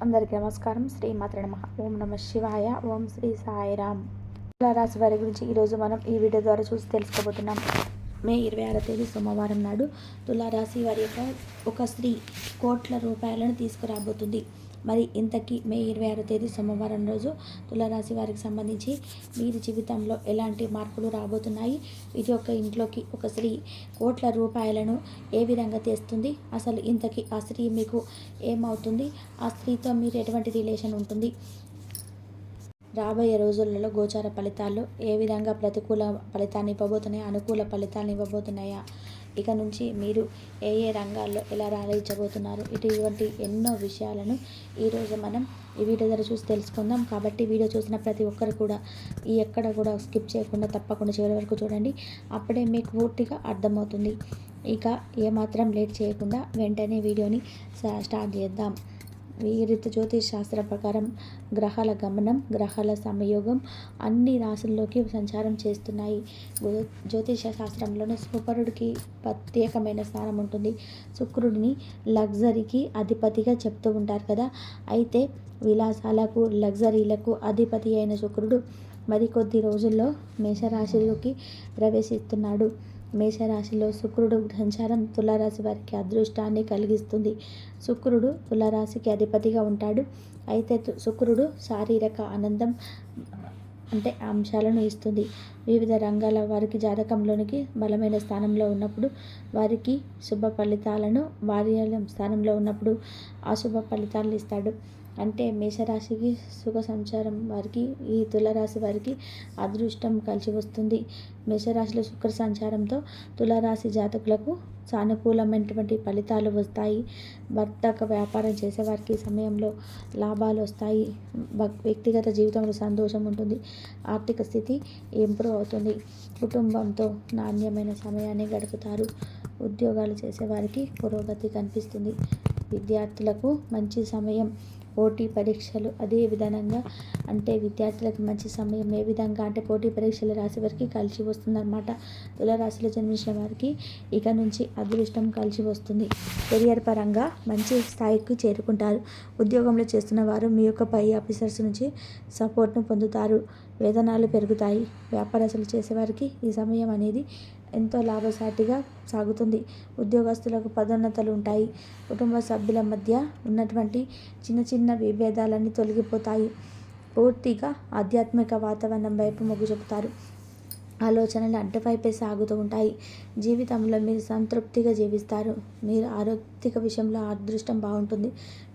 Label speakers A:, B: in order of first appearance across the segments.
A: అందరికీ నమస్కారం. శ్రీమాత్రే నమః. ఓం నమ శివాయ. ఓం శ్రీ సాయిరామ్. తులారాశి వారి గురించి ఈరోజు మనం ఈ వీడియో ద్వారా చూసి తెలుసుకోబోతున్నాం. మే 26వ తేదీ సోమవారం నాడు తులారాశి వారి యొక్క ఒక స్త్రీ కోట్ల రూపాయలను తీసుకురాబోతుంది. మరి ఇంతకీ మే 26వ తేదీ సోమవారం రోజు తులారాశి వారికి సంబంధించి వీరి జీవితంలో ఎలాంటి మార్పులు రాబోతున్నాయి, ఇది ఒక ఇంట్లోకి ఒక స్త్రీ కోట్ల రూపాయలను ఏ విధంగా తెస్తుంది, అసలు ఇంతకీ ఆ స్త్రీ మీకు ఏమవుతుంది, ఆ స్త్రీతో మీరు ఎటువంటి రిలేషన్ ఉంటుంది, రాబోయే రోజులలో గోచార ఫలితాల్లో ఏ విధంగా ప్రతికూల ఫలితాన్ని ఇవ్వబోతున్నాయా, అనుకూల ఫలితాన్ని ఇవ్వబోతున్నాయా, ఇక నుంచి మీరు ఏ ఏ రంగాల్లో ఎలా రాణించబోతున్నారు, ఇటువంటి ఎన్నో విషయాలను ఈరోజు మనం ఈ వీడియో ద్వారా చూసి తెలుసుకుందాం. కాబట్టి వీడియో చూసిన ప్రతి ఒక్కరు కూడా ఎక్కడ కూడా స్కిప్ చేయకుండా తప్పకుండా చివరి వరకు చూడండి. అప్పుడే మీకు పూర్తిగా అర్థమవుతుంది. ఇక ఏమాత్రం లేట్ చేయకుండా వెంటనే వీడియోని స్టార్ట్ చేద్దాం. వీరితో జ్యోతిష్ శాస్త్ర ప్రకారం గ్రహాల గమనం, గ్రహాల సంయోగం అన్ని రాశుల్లోకి సంచారం చేస్తున్నాయి. జ్యోతిష శాస్త్రంలోనే శుక్రుడికి ప్రత్యేకమైన స్థానం ఉంటుంది. శుక్రుడిని లగ్జరీకి అధిపతిగా చెప్తూ ఉంటారు కదా. అయితే విలాసాలకు, లగ్జరీలకు అధిపతి అయిన శుక్రుడు మరికొద్ది రోజుల్లో మేషరాశిలోకి ప్రవేశిస్తున్నాడు. మేషరాశిలో శుక్రుడు సంచారం తులారాశి వారికి అదృష్టాన్ని కలిగిస్తుంది. శుక్రుడు తులారాశికి అధిపతిగా ఉంటాడు. అయితే శుక్రుడు శారీరక ఆనందం అంటే అంశాలను ఇస్తుంది. వివిధ రంగాల వారికి జాతకంలోనికి బలమైన స్థానంలో ఉన్నప్పుడు వారికి శుభ ఫలితాలను, వార్యాల స్థానంలో ఉన్నప్పుడు అశుభ ఫలితాలను ఇస్తాడు. అంటే మేషరాశికి సుఖ సంచారం వారికి, ఈ తులారాశి వారికి అదృష్టం కలిసి వస్తుంది. మేషరాశిలో శుక్ర సంచారంతో తులారాశి జాతకులకు సానుకూలమైనటువంటి ఫలితాలు వస్తాయి. వర్తక వ్యాపారం చేసేవారికి సమయంలో లాభాలు వస్తాయి. వ్యక్తిగత జీవితంలో సంతోషం ఉంటుంది. ఆర్థిక స్థితి ఇంప్రూవ్ అవుతుంది. కుటుంబంతో నాణ్యమైన సమయాన్ని గడుపుతారు. ఉద్యోగాలు చేసేవారికి పురోగతి కనిపిస్తుంది. విద్యార్థులకు మంచి సమయం. పోటీ పరీక్షలు అదే విధంగా అంటే విద్యార్థులకు మంచి సమయం ఏ విధంగా అంటే పోటీ పరీక్షలు రాసే వారికి కలిసి వస్తుందన్నమాట. తులారాశిలో జన్మించిన వారికి ఇక నుంచి అదృష్టం కలిసి వస్తుంది. కెరియర్ పరంగా మంచి స్థాయికి చేరుకుంటారు. ఉద్యోగంలో చేస్తున్న వారు మీ యొక్క పై ఆఫీసర్స్ నుంచి సపోర్ట్ను పొందుతారు. వేతనాలు పెరుగుతాయి. వ్యాపారస్తులు చేసేవారికి ఈ సమయం అనేది ఎంతో లాభసాటిగా సాగుతుంది. ఉద్యోగస్తులకు పదోన్నతులు ఉంటాయి. కుటుంబ సభ్యుల మధ్య ఉన్నటువంటి చిన్న చిన్న విభేదాలన్నీ తొలగిపోతాయి. పూర్తిగా ఆధ్యాత్మిక వాతావరణం వైపు మొగ్గు చూపుతారు. ఆలోచనలు అడ్డవైపే సాగుతూ ఉంటాయి. జీవితంలో మీరు సంతృప్తిగా జీవిస్తారు. మీరు ఆర్థిక విషయంలో అదృష్టం బాగుంటుంది.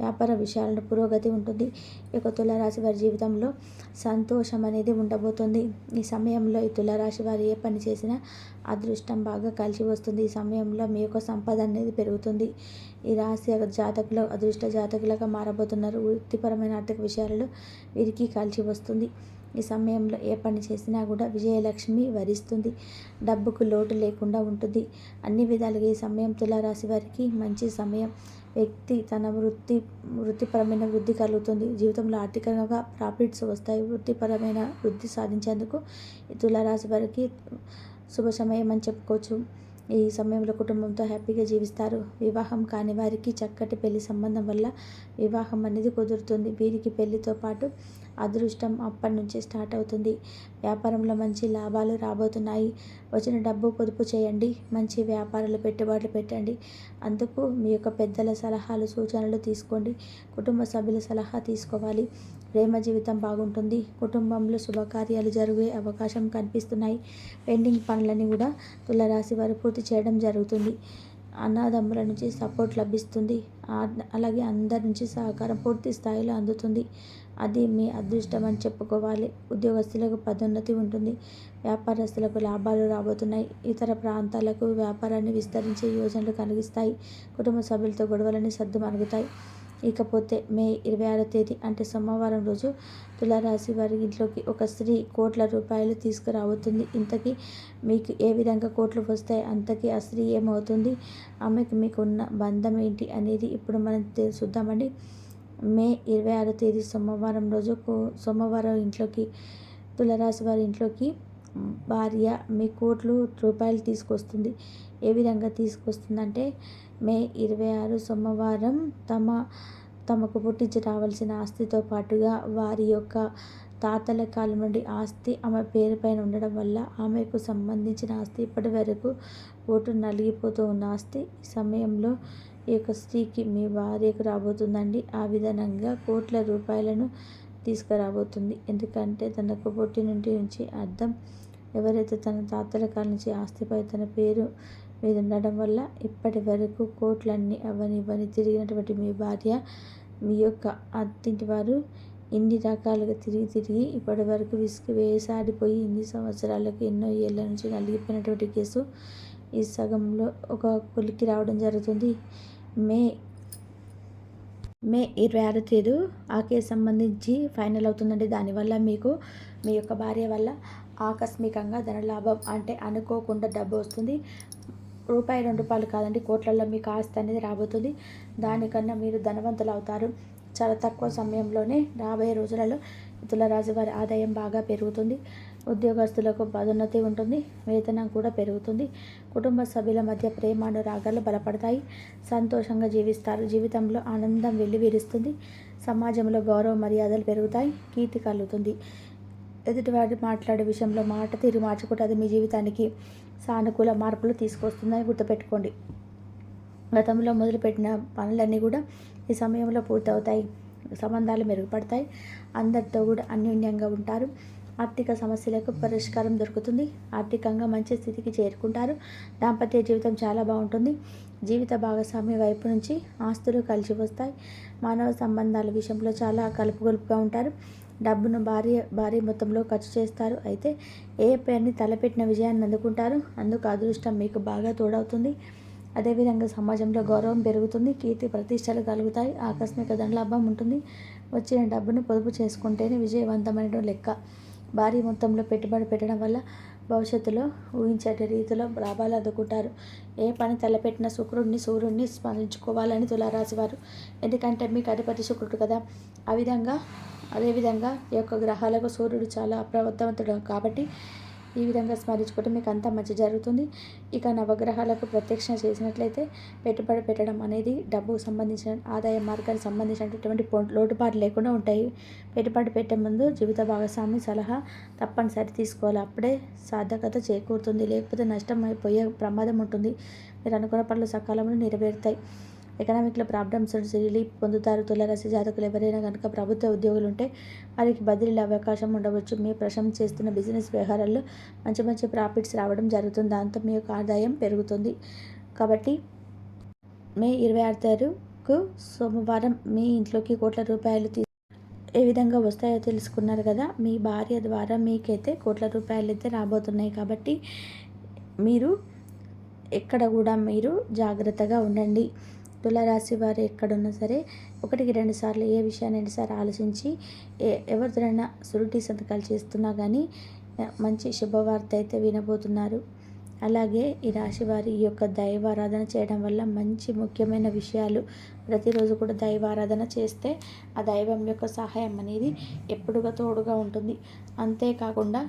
A: వ్యాపార విషయాలలో పురోగతి ఉంటుంది. ఇక తులారాశి వారి జీవితంలో సంతోషం అనేది ఉండబోతుంది. ఈ సమయంలో ఈ తులారాశి వారు ఏ పని చేసినా అదృష్టం బాగా కలిసి వస్తుంది. ఈ సమయంలో మీ యొక్క సంపద అనేది పెరుగుతుంది. ఈ రాశి జాతకులు అదృష్ట జాతకులుగా మారబోతున్నారు. వృత్తిపరమైన ఆర్థిక విషయాలలో వీరికి కలిసి వస్తుంది. ఈ సమయంలో ఏ పని చేసినా కూడా విజయలక్ష్మి వరిస్తుంది. డబ్బుకు లోటు లేకుండా ఉంటుంది. అన్ని విధాలుగా ఈ సమయం తులారాశి వారికి మంచి సమయం. వ్యక్తి తన వృత్తిపరమైన వృద్ధి కలుగుతుంది. జీవితంలో ఆర్థికంగా ప్రాఫిట్స్ వస్తాయి. వృత్తిపరమైన వృద్ధి సాధించేందుకు ఈ తులారాశి వారికి శుభ సమయం అని చెప్పుకోవచ్చు. ఈ సమయంలో కుటుంబంతో హ్యాపీగా జీవిస్తారు. వివాహం కాని వారికి చక్కటి పెళ్లి సంబంధం వల్ల వివాహం అనేది కుదురుతుంది. వీరికి పెళ్లితో పాటు అదృష్టం అప్పటి నుంచి స్టార్ట్ అవుతుంది. వ్యాపారంలో మంచి లాభాలు రాబోతున్నాయి. వచ్చిన డబ్బు పొదుపు చేయండి. మంచి వ్యాపారాలు పెట్టుబడులు పెట్టండి. అందుకు మీ యొక్క పెద్దల సలహాలు, సూచనలు తీసుకోండి. కుటుంబ సభ్యుల సలహా తీసుకోవాలి. ప్రేమ జీవితం బాగుంటుంది. కుటుంబంలో శుభకార్యాలు జరిగే అవకాశం కనిపిస్తున్నాయి. పెండింగ్ పనులని కూడా తులారాశి వారు పూర్తి చేయడం జరుగుతుంది. అన్నదమ్ముల నుంచి సపోర్ట్ లభిస్తుంది. అలాగే అందరి నుంచి సహకారం పూర్తి స్థాయిలో అందుతుంది. అది మీ అదృష్టం అని చెప్పుకోవాలి. ఉద్యోగస్తులకు పదోన్నతి ఉంటుంది. వ్యాపారస్తులకు లాభాలు రాబోతున్నాయి. ఇతర ప్రాంతాలకు వ్యాపారాన్ని విస్తరించే యోజనలు కలిగిస్తాయి. కుటుంబ సభ్యులతో గొడవలని సర్దుమణుగుతాయి. ఇకపోతే మే 26వ తేదీ అంటే సోమవారం రోజు తులారాశి వారి ఇంట్లోకి ఒక స్త్రీ కోట్ల రూపాయలు తీసుకురాబోతుంది. ఇంతకీ మీకు ఏ విధంగా కోట్లు వస్తాయి, అంతకీ ఆ స్త్రీ ఏమవుతుంది, ఆమెకు మీకు ఉన్న బంధం ఏంటి అనేది ఇప్పుడు మనం చూద్దామండి. మే 26వ తేదీ సోమవారం రోజు సోమవారం ఇంట్లోకి తులారాశి వారి ఇంట్లోకి భార్య మీ కోట్లు రూపాయలు తీసుకొస్తుంది. ఏ విధంగా తీసుకొస్తుందంటే మే 26 సోమవారం తమ తమకు పుట్టించి రావాల్సిన ఆస్తితో పాటుగా వారి యొక్క తాతల కాలం నుండి ఆస్తి ఆమె పేరు పైన ఉండడం వల్ల ఆమెకు సంబంధించిన ఆస్తి ఇప్పటి వరకు ఓటు నలిగిపోతూ ఉన్న ఆస్తి ఈ సమయంలో ఈ యొక్క స్త్రీకి మీ భార్యకు రాబోతుందండి. ఆ విధానంగా కోట్ల రూపాయలను తీసుకురాబోతుంది. ఎందుకంటే తనకు పుట్టినింటి నుంచి అర్థం ఎవరైతే తన తాతల కాలం నుంచి ఆస్తిపై తన పేరు మీద ఉండడం వల్ల ఇప్పటి వరకు కోట్లన్నీ అవని తిరిగినటువంటి మీ భార్య మీ యొక్క అత్తింటి వారు ఇన్ని రకాలుగా తిరిగి ఇప్పటి వరకు విసిగి వేసాడిపోయి ఇన్ని సంవత్సరాలకు ఎన్నో ఏళ్ళ నుంచి నలిగిపోయినటువంటి కేసు ఈ సగంలో ఒక కొలిక్కి రావడం జరుగుతుంది. మే 26 తేదీ ఆ కేసు సంబంధించి ఫైనల్ అవుతుందండి. దానివల్ల మీకు మీ యొక్క భార్య వల్ల ఆకస్మికంగా ధనలాభం అంటే అనుకోకుండా డబ్బు వస్తుంది. రూపాయి 2 రూపాయలు కాదండి, కోట్లలో మీకు ఆస్తి అనేది రాబోతుంది. దానికన్నా మీరు ధనవంతులు అవుతారు. చాలా తక్కువ సమయంలోనే రాబోయే రోజులలో తులారాశి వారి ఆదాయం బాగా పెరుగుతుంది. ఉద్యోగస్తులకు పదోన్నతి ఉంటుంది. వేతనం కూడా పెరుగుతుంది. కుటుంబ సభ్యుల మధ్య ప్రేమానురాగాలు బలపడతాయి. సంతోషంగా జీవిస్తారు. జీవితంలో ఆనందం వెల్లివిరుస్తుంది. సమాజంలో గౌరవ మర్యాదలు పెరుగుతాయి. కీర్తి కలుగుతుంది. ఎదుటివారి మాట్లాడే విషయంలో మాట తీరు మార్చుకుంటే అది మీ జీవితానికి సానుకూల మార్పులు తీసుకొస్తుందని గుర్తుపెట్టుకోండి. గతంలో మొదలుపెట్టిన పనులన్నీ కూడా ఈ సమయంలో పూర్తవుతాయి. సంబంధాలు మెరుగుపడతాయి. అందరితో కూడా అన్యోన్యంగా ఉంటారు. ఆర్థిక సమస్యలకు పరిష్కారం దొరుకుతుంది. ఆర్థికంగా మంచి స్థితికి చేరుకుంటారు. దాంపత్య జీవితం చాలా బాగుంటుంది. జీవిత భాగస్వామి వైపు నుంచి ఆస్తులు కలిసి వస్తాయి. మానవ సంబంధాల విషయంలో చాలా కలుపుగొలుపుగా ఉంటారు. డబ్బును భారీ మొత్తంలో ఖర్చు చేస్తారు. అయితే ఏ పని తలపెట్టిన విజయాన్ని అందుకుంటారు. అందుకు అదృష్టం మీకు బాగా తోడవుతుంది. అదేవిధంగా సమాజంలో గౌరవం పెరుగుతుంది. కీర్తి ప్రతిష్టలు కలుగుతాయి. ఆకస్మిక ధనలాభం ఉంటుంది. వచ్చిన డబ్బును పొదుపు చేసుకుంటేనే విజయవంతమైన లెక్క. భారీ మొత్తంలో పెట్టుబడి పెట్టడం వల్ల భవిష్యత్తులో ఊహించే రీతిలో లాభాలు అందుకుంటారు. ఏ పని తలపెట్టిన సూర్యుడిని స్మరించుకోవాలని తులారాశి వారు. ఎందుకంటే మీకు అధిపతి శుక్రుడు కదా. అదేవిధంగా ఈ యొక్క గ్రహాలకు సూర్యుడు చాలా అప్రమత్తవంతుడు కాబట్టి ఈ విధంగా స్మరించుకుంటే మీకు అంతా మంచి జరుగుతుంది. ఇక నవగ్రహాలకు ప్రత్యక్ష చేసినట్లయితే పెట్టుబడి పెట్టడం అనేది డబ్బుకు సంబంధించిన ఆదాయ మార్గానికి సంబంధించినటువంటి లోటుపాట్లు లేకుండా ఉంటాయి. పెట్టుబడి పెట్టే ముందు జీవిత భాగస్వామి సలహా తప్పనిసరి తీసుకోవాలి. అప్పుడే సార్థకత చేకూరుతుంది. లేకపోతే నష్టం అయిపోయే ప్రమాదం ఉంటుంది. మీరు అనుకున్న పనులు సకాలంలో నెరవేరుతాయి. ఎకనామిక్లో ప్రాబ్లమ్స్ నుంచి రిలీఫ్ పొందుతారు. తులారాశి జాతకులు ఎవరైనా కనుక ప్రభుత్వ ఉద్యోగులు ఉంటే వారికి బదిలీల అవకాశం ఉండవచ్చు. మీ ప్రశంస చేస్తున్న బిజినెస్ వ్యవహారాల్లో మంచి ప్రాఫిట్స్ రావడం జరుగుతుంది. దాంతో మీ యొక్క ఆదాయం పెరుగుతుంది. కాబట్టి మే 26 తారీఖు సోమవారం మీ ఇంట్లోకి కోట్ల రూపాయలు ఏ విధంగా వస్తాయో తెలుసుకున్నారు కదా. మీ భార్య ద్వారా మీకైతే కోట్ల రూపాయలు అయితే రాబోతున్నాయి. కాబట్టి మీరు ఎక్కడ కూడా మీరు జాగ్రత్తగా ఉండండి. తులారాశి వారు ఎక్కడున్నా సరే 1-2 సార్లు ఏ విషయాన్ని ఎన్నిసార్లు ఆలోచించి ఎవరితోనైనా సురుటి సంతకాలు చేస్తున్నా కానీ మంచి శుభవార్త అయితే వినబోతున్నారు. అలాగే ఈ రాశి వారి ఈ యొక్క దైవారాధన చేయడం వల్ల మంచి ముఖ్యమైన విషయాలు ప్రతిరోజు కూడా దైవారాధన చేస్తే ఆ దైవం యొక్క సహాయం అనేది ఎప్పుడుగా తోడుగా ఉంటుంది. అంతేకాకుండా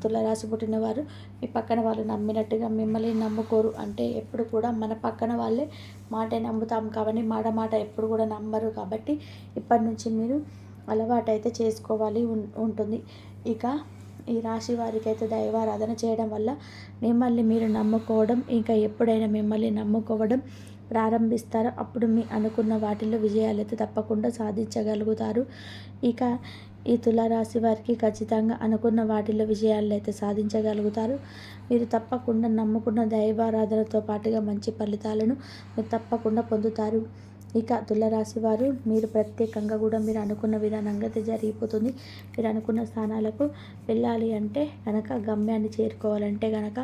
A: తులారాశి పుట్టిన వారు మీ పక్కన వాళ్ళు నమ్మినట్టుగా మిమ్మల్ని నమ్ముకోరు. అంటే ఎప్పుడు కూడా మన పక్కన వాళ్ళే మాటే నమ్ముతాం కాబట్టి మాట ఎప్పుడు కూడా నమ్మరు. కాబట్టి ఇప్పటి నుంచి మీరు అలవాటు అయితే చేసుకోవాలి ఉంటుంది. ఇక ఈ రాశి వారికి అయితే దైవారాధన చేయడం వల్ల మిమ్మల్ని మీరు నమ్ముకోవడం, ఇంకా ఎప్పుడైనా మిమ్మల్ని నమ్ముకోవడం ప్రారంభిస్తారో అప్పుడు మీ అనుకున్న వాటిల్లో విజయాలు అయితే తప్పకుండా సాధించగలుగుతారు. ఇక ఈ తులారాశి వారికి ఖచ్చితంగా అనుకున్న వాటిల్లో విజయాలు అయితే సాధించగలుగుతారు. మీరు తప్పకుండా నమ్ముకున్న దైవారాధనతో పాటుగా మంచి ఫలితాలను మీరు తప్పకుండా పొందుతారు. ఇక తులారాశి వారు మీరు ప్రత్యేకంగా కూడా మీరు అనుకున్న విధానంగా అయితే జరిగిపోతుంది. మీరు అనుకున్న స్థానాలకు వెళ్ళాలి అంటే కనుక, గమ్యాన్ని చేరుకోవాలంటే కనుక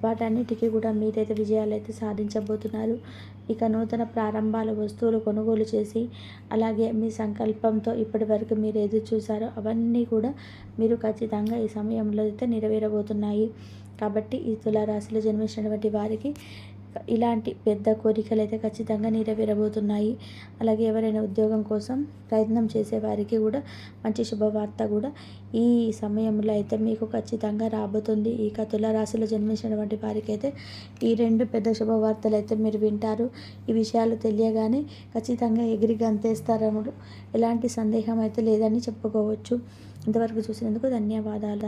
A: వాటన్నిటికీ కూడా మీరైతే విజయాలు అయితే సాధించబోతున్నారు. ఇక నూతన ప్రారంభాల వస్తువులు కొనుగోలు చేసి, అలాగే మీ సంకల్పంతో ఇప్పటి వరకు మీరు ఎదురు చూసారో అవన్నీ కూడా మీరు ఖచ్చితంగా ఈ సమయంలో అయితే నెరవేరబోతున్నాయి. కాబట్టి ఈ తులారాశిలో జన్మించినటువంటి వారికి ఇలాంటి పెద్ద కోరికలు అయితే ఖచ్చితంగా నెరవేరబోతున్నాయి. అలాగే ఎవరైనా ఉద్యోగం కోసం ప్రయత్నం చేసేవారికి కూడా మంచి శుభవార్త కూడా ఈ సమయంలో అయితే మీకు ఖచ్చితంగా రాబోతుంది. ఇక తులారాశిలో జన్మించినటువంటి వారికి అయితే ఈ 2 పెద్ద శుభవార్తలు అయితే మీరు వింటారు. ఈ విషయాలు తెలియగానే ఖచ్చితంగా ఎగిరి గంతేస్తారముడు ఎలాంటి సందేహం అయితే లేదని చెప్పుకోవచ్చు. ఇంతవరకు చూసినందుకు ధన్యవాదాలు.